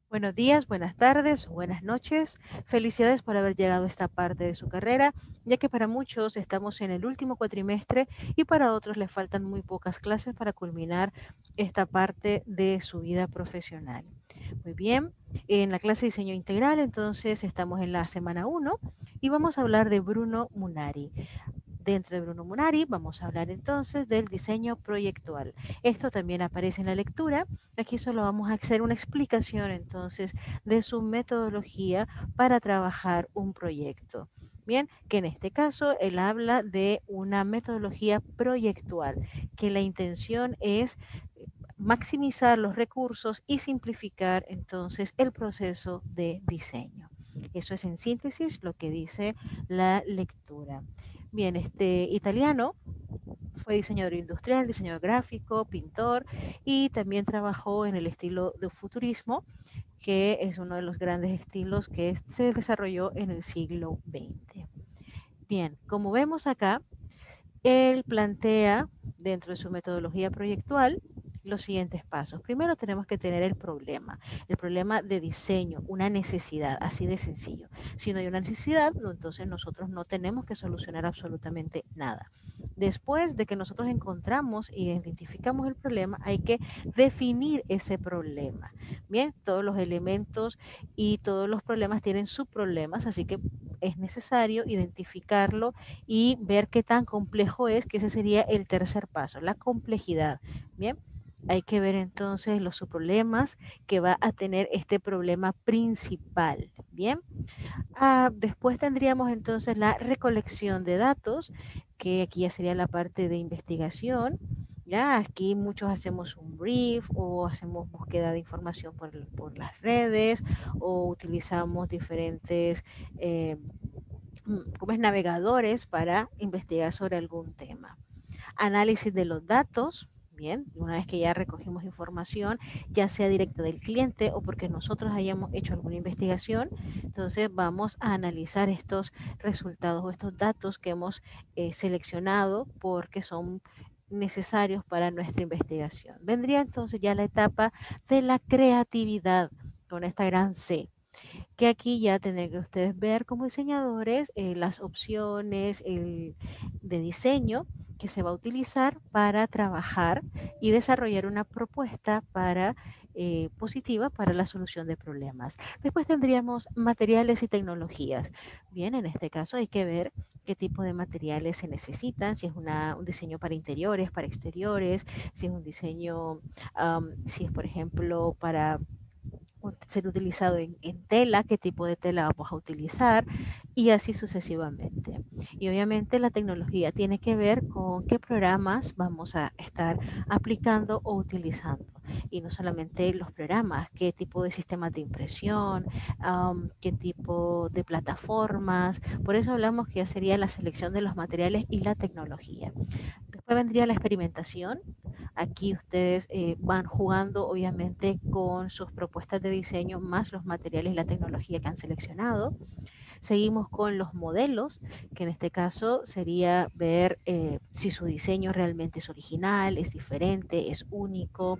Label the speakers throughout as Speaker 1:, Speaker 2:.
Speaker 1: Buenos días, buenas tardes, buenas noches. Felicidades por haber llegado a esta parte de su carrera, ya que para muchos estamos en el último cuatrimestre y para otros les faltan muy pocas clases para culminar esta parte de su vida profesional. Muy bien, en la clase de diseño integral entonces estamos en la semana 1 y vamos a hablar de Bruno Munari. Dentro de Bruno Munari vamos a hablar entonces del diseño proyectual. Esto también aparece en la lectura. Aquí solo vamos a hacer una explicación entonces de su metodología para trabajar un proyecto. Bien, que en este caso él habla de una metodología proyectual, que la intención es maximizar los recursos y simplificar entonces el proceso de diseño. Eso es en síntesis lo que dice la lectura. Bien, este italiano fue diseñador industrial, diseñador gráfico, pintor y también trabajó en el estilo de futurismo, que es uno de los grandes estilos que se desarrolló en el siglo XX. Bien, como vemos acá, él plantea dentro de su metodología proyectual los siguientes pasos. Primero tenemos que tener el problema de diseño, una necesidad, así de sencillo. Si no hay una necesidad, no, entonces nosotros no tenemos que solucionar absolutamente nada. Después de que nosotros encontramos e identificamos el problema, hay que definir ese problema. Bien, todos los elementos y todos los problemas tienen subproblemas, así que es necesario identificarlo y ver qué tan complejo es, que ese sería el tercer paso, la complejidad. Bien, hay que ver entonces los subproblemas que va a tener este problema principal. Bien, después tendríamos entonces la recolección de datos, que aquí ya sería la parte de investigación. Ya aquí muchos hacemos un brief o hacemos búsqueda de información por las redes o utilizamos diferentes como es navegadores para investigar sobre algún tema. Análisis de los datos. Bien, una vez que ya recogimos información, ya sea directa del cliente o porque nosotros hayamos hecho alguna investigación, entonces vamos a analizar estos resultados o estos datos que hemos seleccionado porque son necesarios para nuestra investigación. Vendría entonces ya la etapa de la creatividad con esta gran C, que aquí ya tienen que ustedes ver como diseñadores las opciones de diseño que se va a utilizar para trabajar y desarrollar una propuesta positiva para la solución de problemas. Después tendríamos materiales y tecnologías. Bien, en este caso hay que ver qué tipo de materiales se necesitan, si es un diseño para interiores, para exteriores, si es un diseño, si es por ejemplo para ser utilizado en tela, qué tipo de tela vamos a utilizar y así sucesivamente. Y obviamente la tecnología tiene que ver con qué programas vamos a estar aplicando o utilizando. Y no solamente los programas, qué tipo de sistemas de impresión, qué tipo de plataformas. Por eso hablamos que ya sería la selección de los materiales y la tecnología. Después vendría la experimentación. Aquí ustedes van jugando obviamente con sus propuestas de diseño más los materiales y la tecnología que han seleccionado. Seguimos con los modelos, que en este caso sería ver si su diseño realmente es original, es diferente, es único,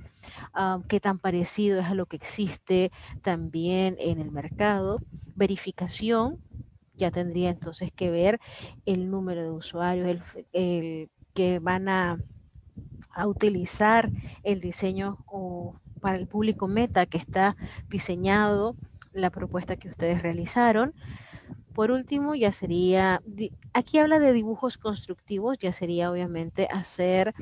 Speaker 1: qué tan parecido es a lo que existe también en el mercado. Verificación, ya tendría entonces que ver el número de usuarios, el que van a utilizar el diseño o para el público meta que está diseñado, la propuesta que ustedes realizaron. Por último, ya sería, aquí habla de dibujos constructivos, ya sería obviamente hacer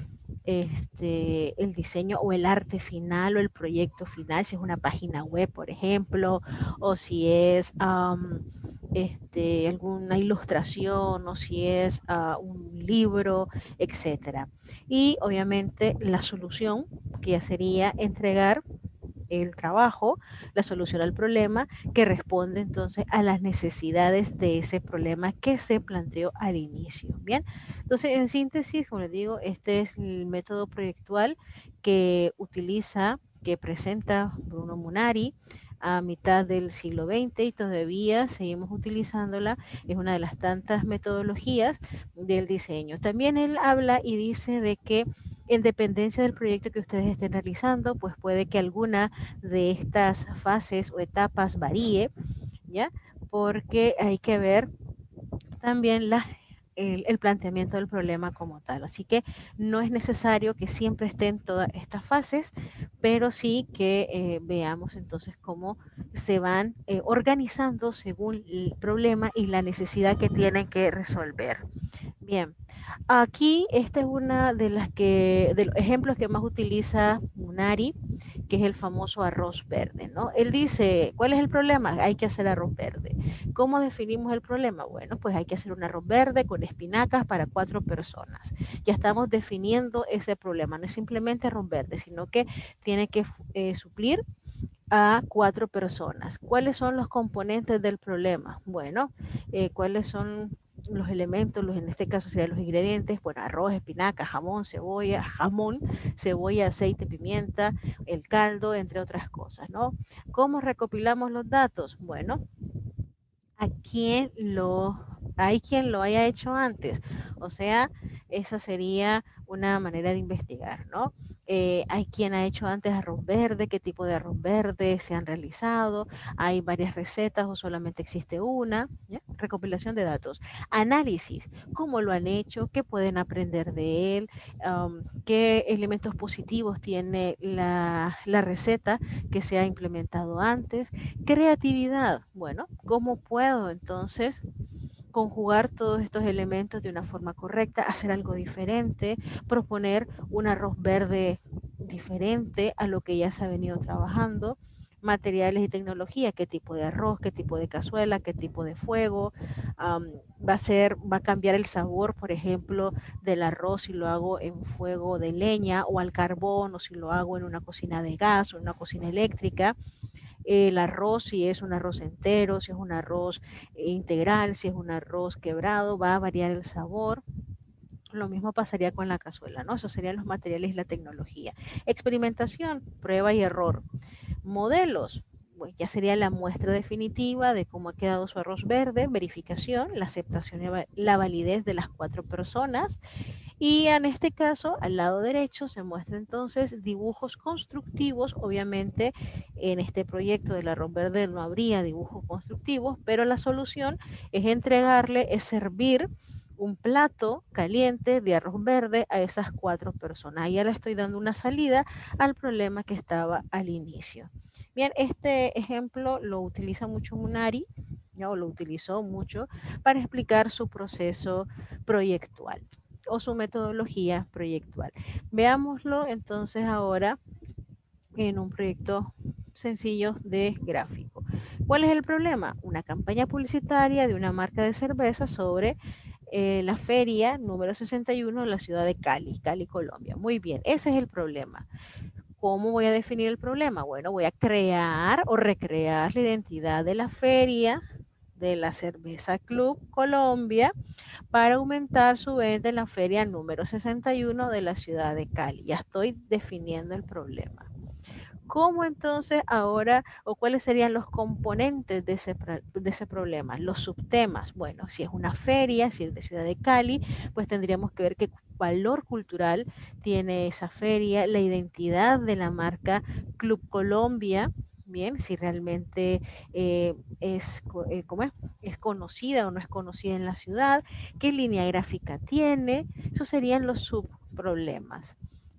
Speaker 1: el diseño o el arte final o el proyecto final, si es una página web, por ejemplo, o si es alguna ilustración, o si es un libro, etcétera. Y obviamente la solución, que ya sería entregar el trabajo, la solución al problema que responde entonces a las necesidades de ese problema que se planteó al inicio. Bien, entonces en síntesis, como les digo, este es el método proyectual que utiliza, que presenta Bruno Munari a mitad del siglo XX y todavía seguimos utilizándola, es una de las tantas metodologías del diseño. También él habla y dice de que En dependencia del proyecto que ustedes estén realizando, pues puede que alguna de estas fases o etapas varíe, ¿ya? Porque hay que ver también el planteamiento del problema como tal. Así que no es necesario que siempre estén todas estas fases, pero sí que veamos entonces cómo se van organizando según el problema y la necesidad que tienen que resolver. Bien, aquí esta es una de los ejemplos que más utiliza Munari, que es el famoso arroz verde, ¿no? Él dice, ¿cuál es el problema? Hay que hacer arroz verde. ¿Cómo definimos el problema? Bueno, pues hay que hacer un arroz verde con espinacas para 4 personas. Ya estamos definiendo ese problema. No es simplemente arroz verde, sino que tiene que suplir a 4 personas. ¿Cuáles son los componentes del problema? Bueno, ¿cuáles son los elementos? En este caso serían los ingredientes, bueno, arroz, espinaca, jamón, cebolla, aceite, pimienta, el caldo, entre otras cosas, ¿no? ¿Cómo recopilamos los datos? Bueno, a quien hay quien lo haya hecho antes. O sea, esa sería una manera de investigar, ¿no? Hay quien ha hecho antes arroz verde, qué tipo de arroz verde se han realizado, hay varias recetas o solamente existe una, ¿ya? Recopilación de datos. Análisis, cómo lo han hecho, qué pueden aprender de él, qué elementos positivos tiene la receta que se ha implementado antes. Creatividad, bueno, ¿cómo puedo entonces conjugar todos estos elementos de una forma correcta, hacer algo diferente, proponer un arroz verde diferente a lo que ya se ha venido trabajando? Materiales y tecnología, qué tipo de arroz, qué tipo de cazuela, qué tipo de fuego, va a cambiar el sabor, por ejemplo, del arroz si lo hago en fuego de leña o al carbón, o si lo hago en una cocina de gas o en una cocina eléctrica. El arroz, si es un arroz entero, si es un arroz integral, si es un arroz quebrado, va a variar el sabor. Lo mismo pasaría con la cazuela, ¿no? Esos serían los materiales y la tecnología. Experimentación, prueba y error. Modelos, pues ya sería la muestra definitiva de cómo ha quedado su arroz verde, verificación, la aceptación y la validez de las 4 personas. Y en este caso, al lado derecho se muestra entonces dibujos constructivos. Obviamente, en este proyecto del arroz verde no habría dibujos constructivos, pero la solución es servir un plato caliente de arroz verde a esas 4 personas. Ya le estoy dando una salida al problema que estaba al inicio. Bien, este ejemplo lo utiliza mucho Munari, ¿ya? O lo utilizó mucho para explicar su proceso proyectual o su metodología proyectual. Veámoslo entonces ahora en un proyecto sencillo de gráfico. ¿Cuál es el problema? Una campaña publicitaria de una marca de cerveza sobre la feria número 61 de la ciudad de Cali, Cali, Colombia. Muy bien, ese es el problema. ¿Cómo voy a definir el problema? Bueno, voy a crear o recrear la identidad de la feria de la Cerveza Club Colombia para aumentar su venta en la feria número 61 de la ciudad de Cali. Ya estoy definiendo el problema. ¿Cómo entonces ahora o cuáles serían los componentes de ese problema? Los subtemas. Bueno, si es una feria, si es de Ciudad de Cali, pues tendríamos que ver qué valor cultural tiene esa feria, la identidad de la marca Club Colombia. Bien, si realmente ¿cómo es conocida o no es conocida en la ciudad, qué línea gráfica tiene, esos serían los subproblemas.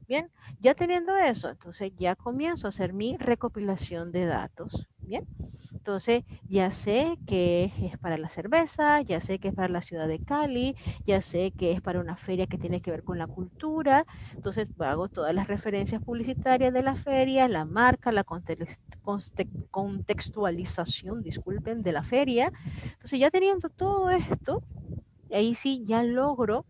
Speaker 1: Bien, ya teniendo eso, entonces ya comienzo a hacer mi recopilación de datos. Bien, entonces ya sé que es para la cerveza, ya sé que es para la ciudad de Cali, ya sé que es para una feria que tiene que ver con la cultura. Entonces hago todas las referencias publicitarias de la feria, la marca, la contextualización, disculpen, de la feria. Entonces ya teniendo todo esto, ahí sí ya logro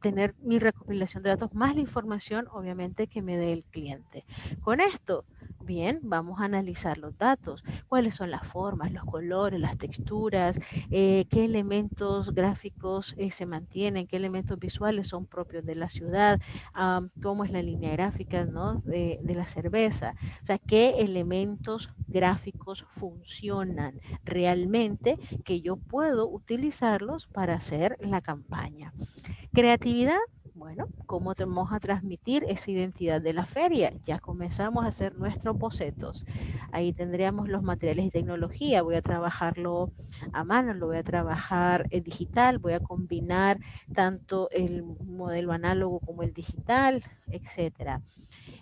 Speaker 1: tener mi recopilación de datos más la información, obviamente, que me dé el cliente. Con esto, bien, vamos a analizar los datos, cuáles son las formas, los colores, las texturas, qué elementos gráficos se mantienen, qué elementos visuales son propios de la ciudad, cómo es la línea gráfica, ¿no? de la cerveza, o sea, qué elementos gráficos funcionan realmente que yo puedo utilizarlos para hacer la campaña. Creatividad, Bueno, ¿cómo vamos a transmitir esa identidad de la feria? Ya comenzamos a hacer nuestros bocetos. Ahí tendríamos los materiales y tecnología. Voy a trabajarlo a mano, lo voy a trabajar digital, voy a combinar tanto el modelo análogo como el digital, etcétera.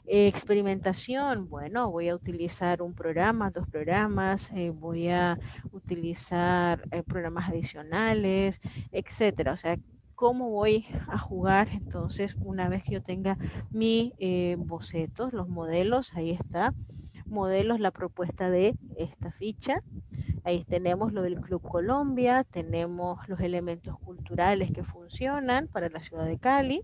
Speaker 1: Experimentación, bueno, voy a utilizar un programa, dos programas, voy a utilizar programas adicionales, etcétera. O sea, cómo voy a jugar entonces una vez que yo tenga mi bocetos, los modelos, ahí está, modelos, la propuesta de esta ficha. Ahí tenemos lo del Club Colombia, tenemos los elementos culturales que funcionan para la ciudad de Cali.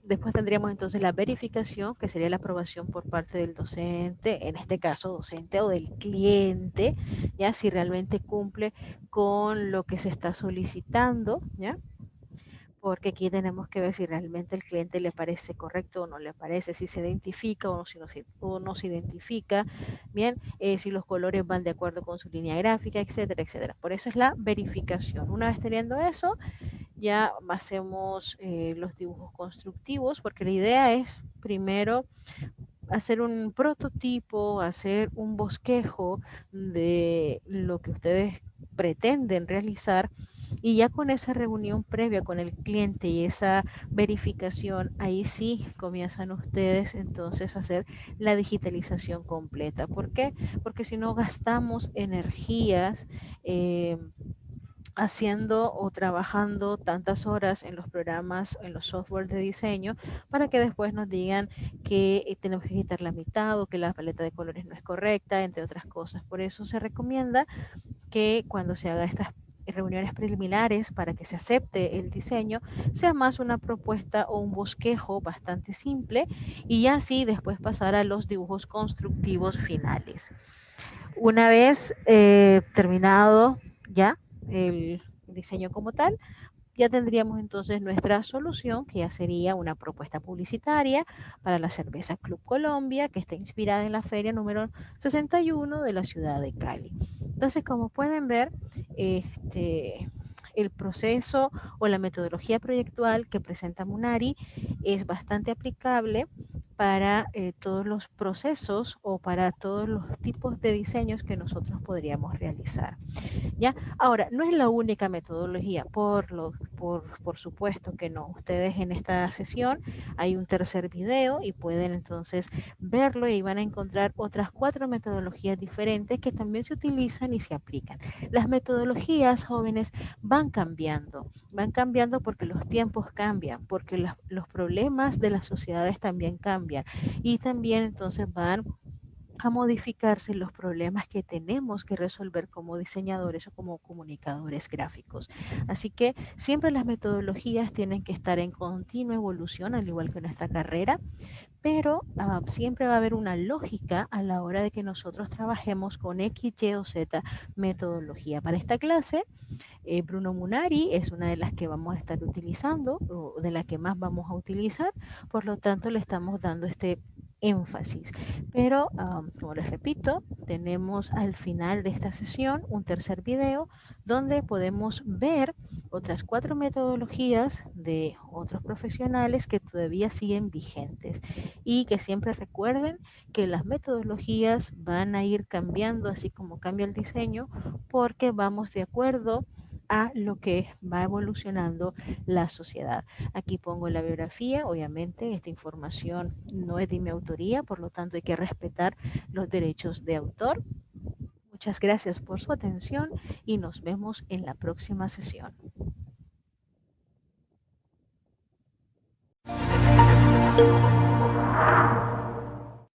Speaker 1: Después tendríamos entonces la verificación, que sería la aprobación por parte del docente, en este caso docente o del cliente, ya si realmente cumple con lo que se está solicitando, ya, porque aquí tenemos que ver si realmente el cliente le parece correcto o no le parece, si se identifica o no se identifica, bien, si los colores van de acuerdo con su línea gráfica, etcétera, etcétera. Por eso es la verificación. Una vez teniendo eso, ya hacemos los dibujos constructivos, porque la idea es primero hacer un prototipo, hacer un bosquejo de lo que ustedes pretenden realizar y ya con esa reunión previa con el cliente y esa verificación, ahí sí comienzan ustedes entonces a hacer la digitalización completa. ¿Por qué? Porque si no gastamos energías haciendo o trabajando tantas horas en los programas, en los software de diseño, para que después nos digan que tenemos que quitar la mitad o que la paleta de colores no es correcta, entre otras cosas. Por eso se recomienda que cuando se haga estas reuniones preliminares para que se acepte el diseño, sea más una propuesta o un bosquejo bastante simple y ya así después pasar a los dibujos constructivos finales. Una vez terminado ya el diseño como tal, ya tendríamos entonces nuestra solución, que ya sería una propuesta publicitaria para la cerveza Club Colombia, que está inspirada en la feria número 61 de la ciudad de Cali. Entonces, como pueden ver, el proceso o la metodología proyectual que presenta Munari es bastante aplicable para todos los procesos o para todos los tipos de diseños que nosotros podríamos realizar. ¿Ya? Ahora, no es la única metodología, por supuesto que no. Ustedes en esta sesión hay un tercer video y pueden entonces verlo y van a encontrar otras 4 metodologías diferentes que también se utilizan y se aplican. Las metodologías, jóvenes, van cambiando porque los tiempos cambian, porque los problemas de las sociedades también cambian y también entonces van a modificarse los problemas que tenemos que resolver como diseñadores o como comunicadores gráficos. Así que siempre las metodologías tienen que estar en continua evolución, al igual que nuestra carrera, pero siempre va a haber una lógica a la hora de que nosotros trabajemos con X, Y o Z metodología. Para esta clase, Bruno Munari es una de las que vamos a estar utilizando o de la que más vamos a utilizar, por lo tanto le estamos dando este énfasis. Pero, como les repito, tenemos al final de esta sesión un tercer video donde podemos ver otras 4 metodologías de otros profesionales que todavía siguen vigentes y que siempre recuerden que las metodologías van a ir cambiando así como cambia el diseño porque vamos de acuerdo a lo que va evolucionando la sociedad. Aquí pongo la biografía, obviamente esta información no es de mi autoría, por lo tanto hay que respetar los derechos de autor. Muchas gracias por su atención y nos vemos en la próxima sesión.